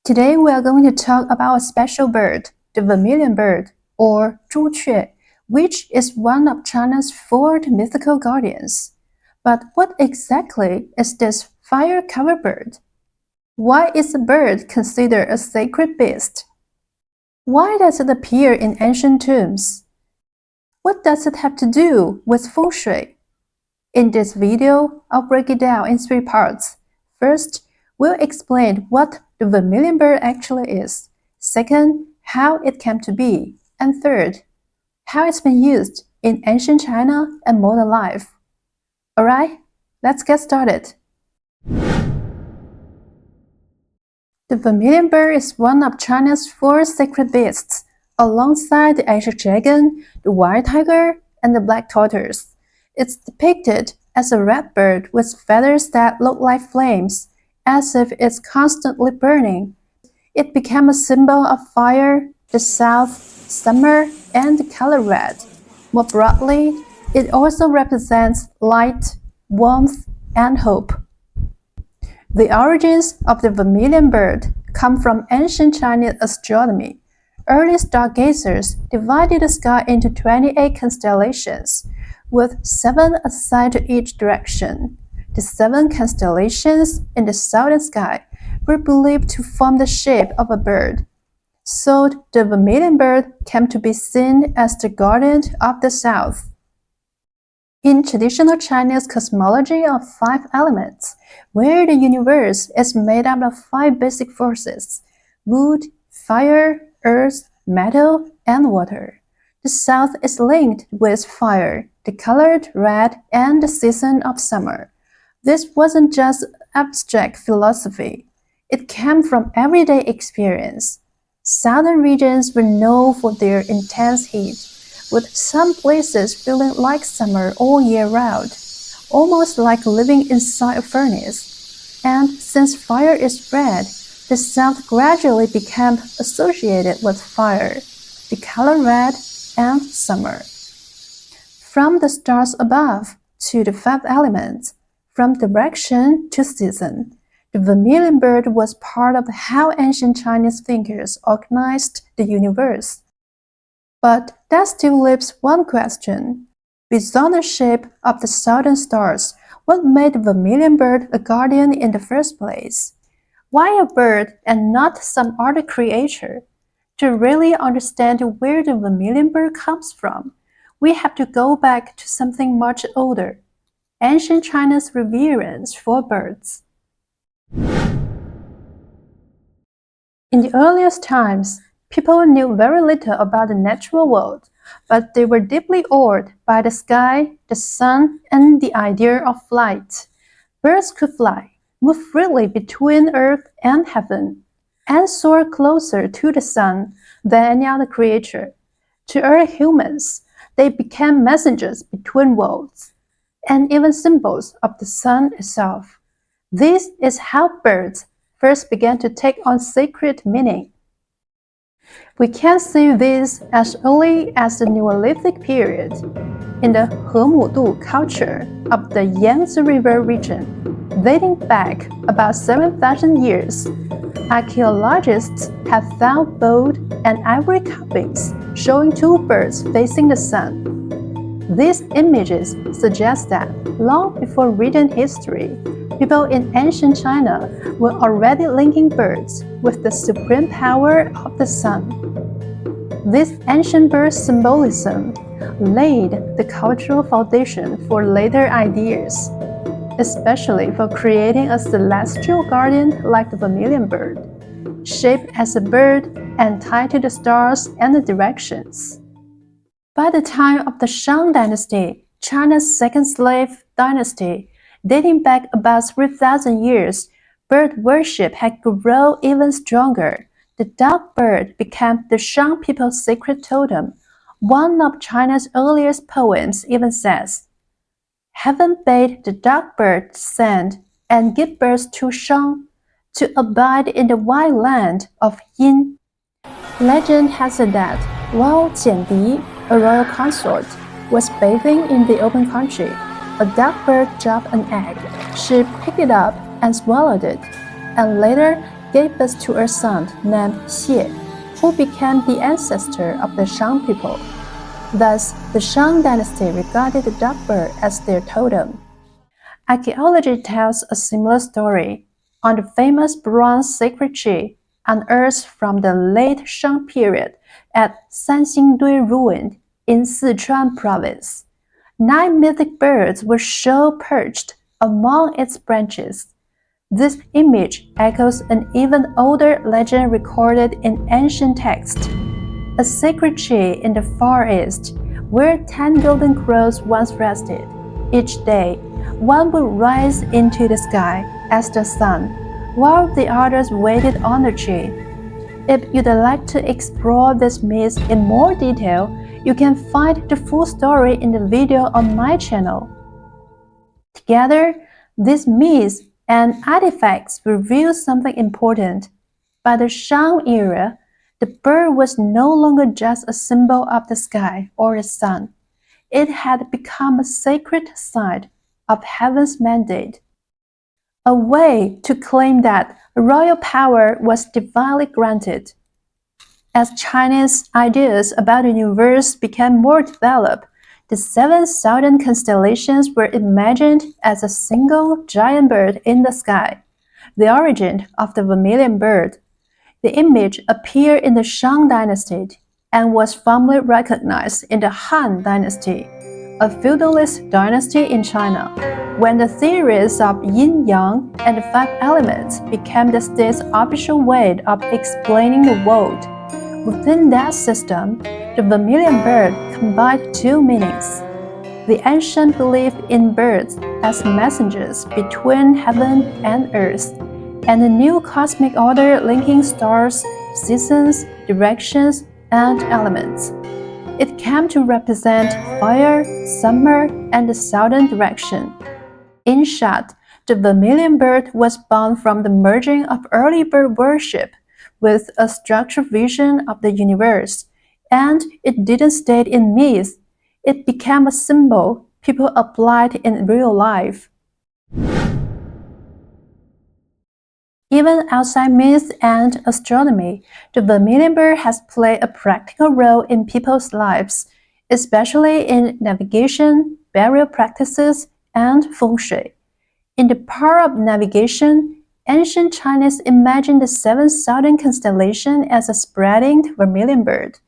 Today we are going to talk about a special bird, the Vermilion Bird, or Zhuque, which is one of China's 4 mythical guardians. But what exactly is this fire-covered bird? Why is the bird considered a sacred beast? Why does it appear in ancient tombs? What does it have to do with Feng Shui? In this video, I'll break it down in 3 parts. First, we'll explain what the Vermilion Bird actually is. Second, how it came to be. And third, how it's been used in ancient China and modern life. Alright, let's get started. The Vermilion Bird is one of China's 4 sacred beasts, alongside the Asian dragon, the white tiger, and the black tortoise. It's depicted as a red bird with feathers that look like flames, as if it's constantly burning. It became a symbol of fire, the south, summer, and the color red. More broadly, it also represents light, warmth, and hope. The origins of the Vermilion Bird come from ancient Chinese astronomy. Early stargazers divided the sky into 28 constellations, with 7 assigned to each direction. The 7 constellations in the southern sky were believed to form the shape of a bird. So the Vermilion Bird came to be seen as the guardian of the south. In traditional Chinese cosmology of 5 elements, where the universe is made up of 5 basic forces: wood, fire, earth, metal, and water. The south is linked with fire, the colored red, and the season of summer. This wasn't just abstract philosophy. It came from everyday experience. Southern regions were known for their intense heat, with some places feeling like summer all year round, almost like living inside a furnace. And since fire is red, the south gradually became associated with fire, the color red, and summer. From the stars above to the 5 elements, from direction to season, the Vermilion Bird was part of how ancient Chinese thinkers organized the universe. But that still leaves one question. Beyond the shape of the southern stars, what made the Vermilion Bird a guardian in the first place? Why a bird and not some other creature? To really understand where the Vermilion Bird comes from, we have to go back to something much older: ancient China's reverence for birds. In the earliest times, people knew very little about the natural world, but they were deeply awed by the sky, the sun, and the idea of flight. Birds could fly, move freely between earth and heaven, and soar closer to the sun than any other creature. To early humans, they became messengers between worlds, and even symbols of the sun itself. This is how birds first began to take on sacred meaning. We can see this as early as the Neolithic period. In the Hemudu culture of the Yangtze River region, dating back about 7,000 years, archaeologists have found bone and ivory carvings showing 2 birds facing the sun. These images suggest that long before written history, people in ancient China were already linking birds with the supreme power of the sun. This ancient bird symbolism laid the cultural foundation for later ideas, especially for creating a celestial guardian like the Vermilion Bird, shaped as a bird and tied to the stars and the directions. By the time of the Shang dynasty, China's second slave dynasty, dating back about 3,000 years, bird worship had grown even stronger. The duck bird became the Shang people's sacred totem. One of China's earliest poems even says, "Heaven bade the duck bird descend and give birth to Shang, to abide in the wide land of Yin." Legend has it that while Jiandi, a royal consort, was bathing in the open country, a duck bird dropped an egg. She picked it up and swallowed it, and later gave birth to a son named Xie, who became the ancestor of the Shang people. Thus, the Shang dynasty regarded the duck bird as their totem. Archaeology tells a similar story. On the famous bronze sacred tree, unearthed from the late Shang period at Sanxingdui ruin in Sichuan province, 9 mythic birds were shown perched among its branches. This image echoes an even older legend recorded in ancient texts. A sacred tree in the Far East, where 10 golden crows once rested. Each day, one would rise into the sky as the sun, while the others waited on the tree. If you'd like to explore this myth in more detail, you can find the full story in the video on my channel. Together, these myths and artifacts reveal something important. By the Shang era, the bird was no longer just a symbol of the sky or the sun. It had become a sacred sign of heaven's mandate, a way to claim that royal power was divinely granted. As Chinese ideas about the universe became more developed, the 7 southern constellations were imagined as a single giant bird in the sky, the origin of the Vermilion Bird. The image appeared in the Shang dynasty and was firmly recognized in the Han dynasty, a feudalist dynasty in China, when the theories of yin-yang and the 5 elements became the state's official way of explaining the world. Within that system, the Vermilion Bird combined 2 meanings: the ancient belief in birds as messengers between heaven and earth, and the new cosmic order linking stars, seasons, directions, and elements. It came to represent fire, summer, and the southern direction. In short, the Vermilion Bird was born from the merging of early bird worship with a structured vision of the universe, and it didn't stay in myth. It became a symbol people applied in real life. Even outside myth and astronomy, the Vermilion Bird has played a practical role in people's lives, especially in navigation, burial practices, and Feng Shui. In the power of navigation, ancient Chinese imagined the 7 southern constellations as a spreading vermilion bird.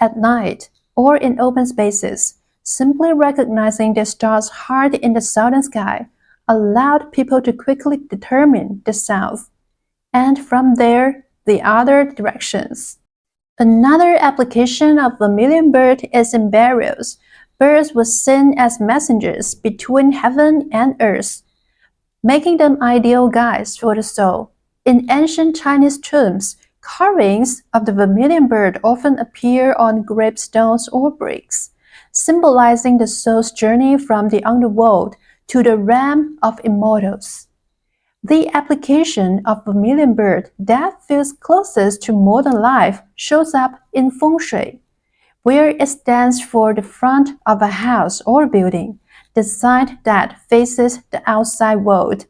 At night, or in open spaces, simply recognizing the stars hard in the southern sky allowed people to quickly determine the south, and from there, the other directions. Another application of Vermilion Bird is in burials. Birds were seen as messengers between heaven and earth, making them ideal guides for the soul. In ancient Chinese tombs, carvings of the Vermilion Bird often appear on gravestones or bricks, symbolizing the soul's journey from the underworld to the realm of immortals. The application of Vermilion Bird that feels closest to modern life shows up in Feng Shui, where it stands for the front of a house or building, the side that faces the outside world.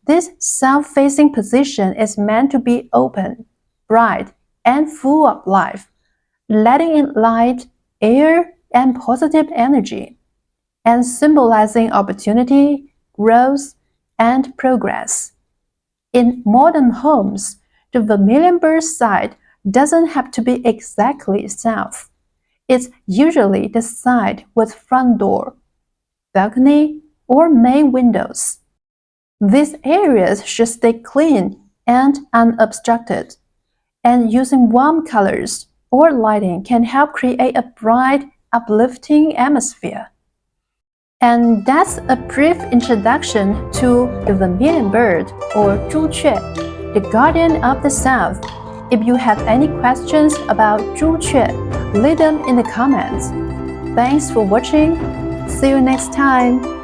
This south-facing position is meant to be open, bright, and full of life, letting in light, air, and positive energy, and symbolizing opportunity, growth, and progress. In modern homes, the Vermilion Bird side doesn't have to be exactly south. It's usually the side with front door, balcony, or main windows. These areas should stay clean and unobstructed, and using warm colors or lighting can help create a bright, uplifting atmosphere. And that's a brief introduction to the Vermilion Bird, or Zhuque, the guardian of the south. If you have any questions about Zhuque, leave them in the comments. Thanks for watching. See you next time.